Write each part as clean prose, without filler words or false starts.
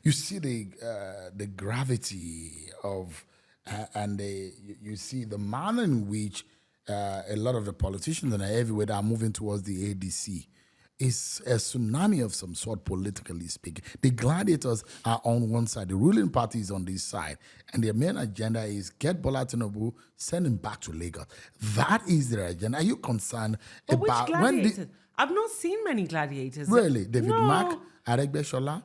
you see the gravity of, and you see the manner in which a lot of the politicians and everywhere are moving towards the ADC. It's a tsunami of some sort, politically speaking. The gladiators are on one side, the ruling party is on this side, and their main agenda is get Bola Tinubu, send him back to Lagos. That is their agenda. Are you concerned But which about gladiators? I've not seen many gladiators. Really, David No. Mack, Aregbesola,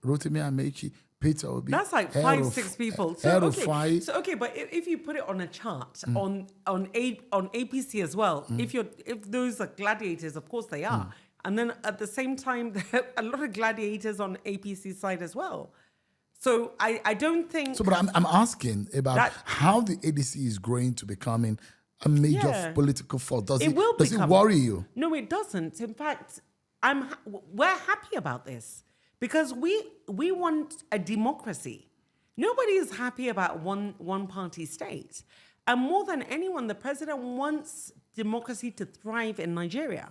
Rotimi Amechi, Peter Obi. That's like 5-6 people. El-Rufai. So okay, but if you put it on a chart on APC as well, if those are gladiators, of course they are. And then at the same time, there are a lot of gladiators on APC side as well. So I don't think. So, but I'm asking about That- how the ADC is growing to becoming a major Yeah. political force. Does It will does it become- worry you? No, it doesn't. In fact, we're happy about this because we want a democracy. Nobody is happy about one party state. And more than anyone, the president wants democracy to thrive in Nigeria.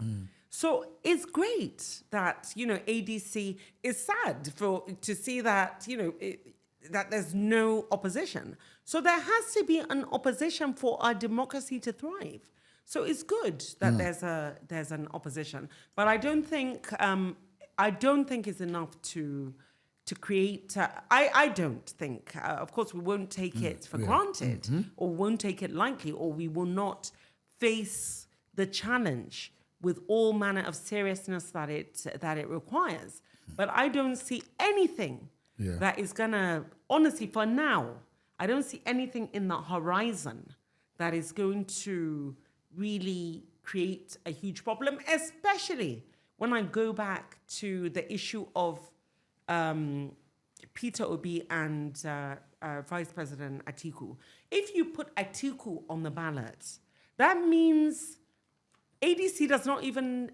So it's great that, ADC is sad to see that, that there's no opposition. So there has to be an opposition for our democracy to thrive. So it's good that there's an opposition, but I don't think it's enough to create. I don't think. Of course, we won't take it for granted, or won't take it lightly, or we will not face the challenge with all manner of seriousness that it requires. But I don't see anything that is gonna. Honestly, for now, I don't see anything in the horizon that is going to really create a huge problem, especially when I go back to the issue of Peter Obi and Vice President Atiku. If you put Atiku on the ballot, that means ADC does not even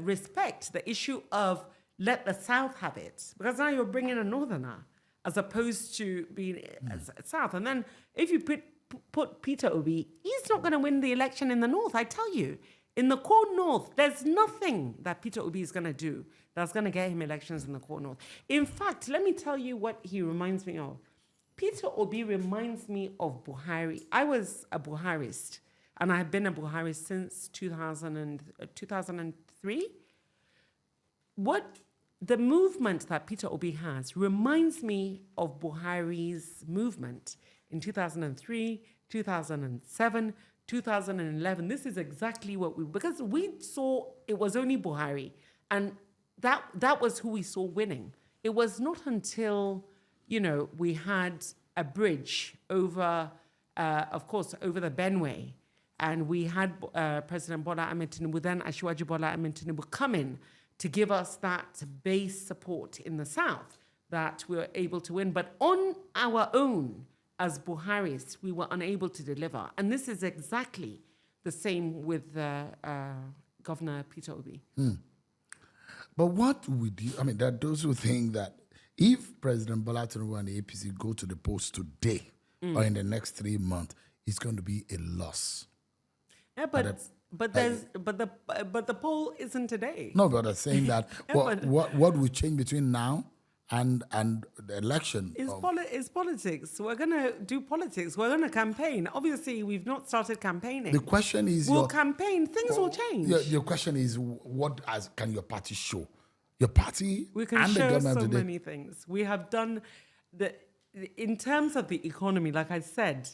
respect the issue of let the South have it, because now you're bringing a Northerner as opposed to being South. And then if you put Peter Obi, he's not going to win the election in the North, I tell you. In the core North, there's nothing that Peter Obi is going to do that's going to get him elections in the core North. In fact, let me tell you what he reminds me of. Peter Obi reminds me of Buhari. I was a Buharist, and I have been a Buharist since 2003. The movement that Peter Obi has reminds me of Buhari's movement in 2003, 2007, 2011. This is exactly what because we saw it was only Buhari, and that was who we saw winning. It was not until, we had a bridge over, of course, over the Benway, and we had President Bola Ahmed Tinubu, then Asiwaju Bola Ahmed Tinubu, come in to give us that base support in the South that we were able to win. But on our own, as Buharis, we were unable to deliver. And this is exactly the same with Governor Peter Obi. But what would you, there are those who think that if President Bola Tinubu and the APC go to the polls today or in the next 3 months, it's going to be a loss. Yeah, but the poll isn't today. No, but I'm saying that what will change between now and the election? It's politics. We're going to do politics. We're going to campaign. Obviously, we've not started campaigning. The question is... We'll campaign. Things will change. Your question is, what can your party show? Your party we can and the show government so today? many things. We have done... In terms of the economy, like I said,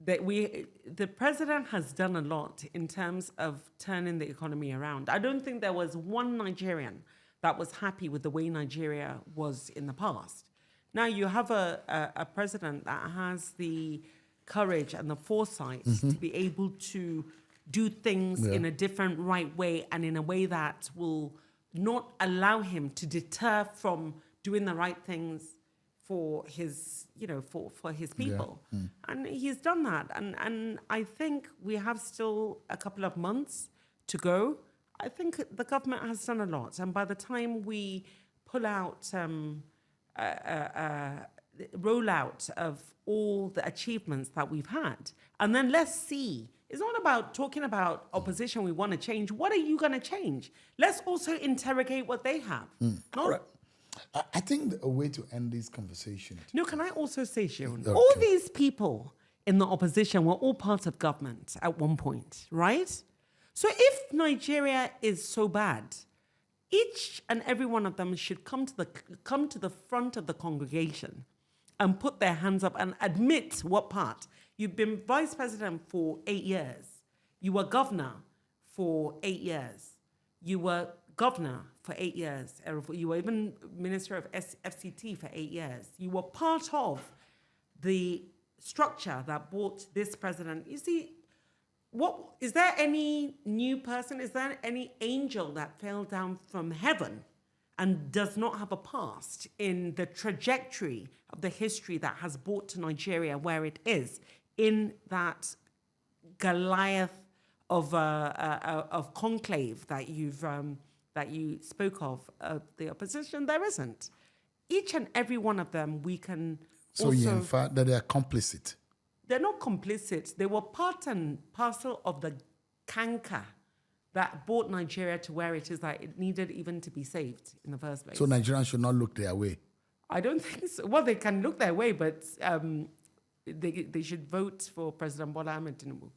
the president has done a lot in terms of turning the economy around. I don't think there was one Nigerian that was happy with the way Nigeria was in the past. Now you have a president that has the courage and the foresight to be able to do things in a different right way, and in a way that will not allow him to deter from doing the right things for his, for his people. And he's done that. And I think we have still a couple of months to go. I think the government has done a lot. And by the time we pull out rollout of all the achievements that we've had, and then let's see. It's not about talking about opposition we want to change. What are you going to change? Let's also interrogate what they have. All right. I think a way to end this conversation. No, can I also say, Sharon, Okay. all these people in the opposition were all part of government at one point, right? So if Nigeria is so bad, each and every one of them should come to the front of the congregation and put their hands up and admit what part. You've been vice president for 8 years. You were governor for 8 years. You were governor for 8 years. You were even minister of FCT for 8 years. You were part of the structure that brought this president. You see, is there any new person? Is there any angel that fell down from heaven and does not have a past in the trajectory of the history that has brought to Nigeria where it is in that Goliath of conclave that you spoke of the opposition? There isn't. Each and every one of them, we can. So you infer that they are complicit. They're not complicit. They were part and parcel of the canker that brought Nigeria to where it is, that it needed even to be saved in the first place. So Nigerians should not look their way. I don't think so. Well, they can look their way, but they should vote for President Bola Ahmed Tinubu.